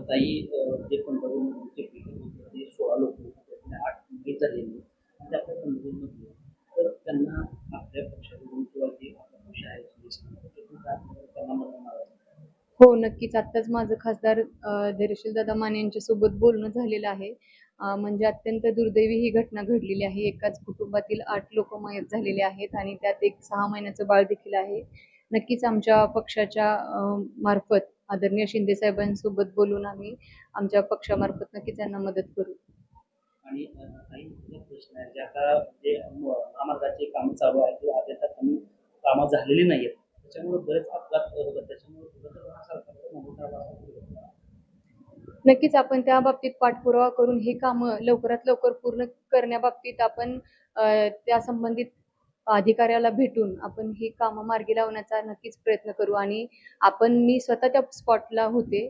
ताई जे पंढरपूरचे ते 16 लोक होते त्यातले 8 मुली झालेली आणि ते आपल्या पंढरपूरमधले. तर त्यांना आपल्या पक्षाकडून किंवा जे आपला पक्ष आहे त्याच्यातून काय त्यांना मदत मागायचं. हो, नक्कीच. आत्ताच माझं खासदार धैर्यशीलदादा माने यांच्यासोबत बोलणं झालेलं आहे. म्हणजे अत्यंत दुर्दैवी ही घटना घडलेली आहे. एकाच कुटुंबातील 8 लोकं मयत झालेले आहेत आणि त्यात एक 6 महिन्याचं बाळ देखील आहे. नक्कीच आमच्या पक्षाच्या मार्फत आदरणीय शिंदे साहेबांसोबत बोलून आम्ही आमच्या पक्षामार्फत नक्कीच त्यांना मदत करू. आणि काही महत्त्वाचे प्रश्न आहेत जे आता जे महामार्गाची कामं चालू आहेत किंवा आता कमी कामं झालेली नाहीयेत. त्याच्यामुळे बरेच अपघात होतात. त्याच्यामुळे कुठेतरी सरकारचा मोठा आवाज नक्कीच आपण त्या बाबतीत पाठपुरावा करून हे कामं लवकरात लवकर पूर्ण करण्याबाबतीत आपण त्या संबंधित अधिकाऱ्याला भेटून आपण ही कामं मार्गी लावण्याचा नक्कीच प्रयत्न करू. आणि मी स्वतः त्या स्पॉटला होते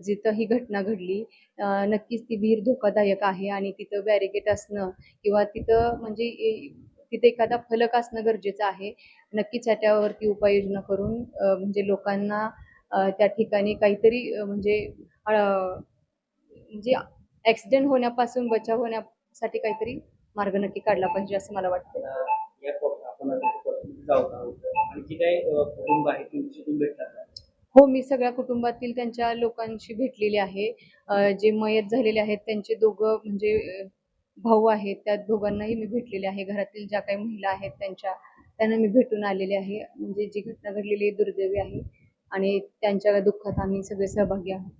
जिथं ही घटना घडली. नक्कीच ती विहीर धोकादायक आहे आणि तिथं बॅरिकेड असणं किंवा तिथं म्हणजे तिथे एखादा फलक असणं गरजेचं आहे. नक्कीच त्यावरती उपाययोजना करून म्हणजे लोकांना त्या ठिकाणी काहीतरी म्हणजे ॲक्सिडेंट होण्यापासून बचाव होण्यासाठी काहीतरी मार्ग नक्की काढला पाहिजे असं मला वाटतं. या आपण जाऊ आणि जी काही कुटुंब आहे तुमच्यातून भेटतात. हो, मी सगळ्या कुटुंबातील त्यांच्या लोकांशी भेटलेले आहे. जे मयत झालेले आहेत त्यांचे दोघं म्हणजे भाऊ आहेत, त्या दोघांनाही मी भेटलेले आहे. घरातील ज्या काही महिला आहेत त्यांना मी भेटून आलेले आहे. म्हणजे जी घटना घडलेली दुर्दैवी आहे आणि त्यांच्या दुःखात आम्ही सगळे सहभागी आहोत.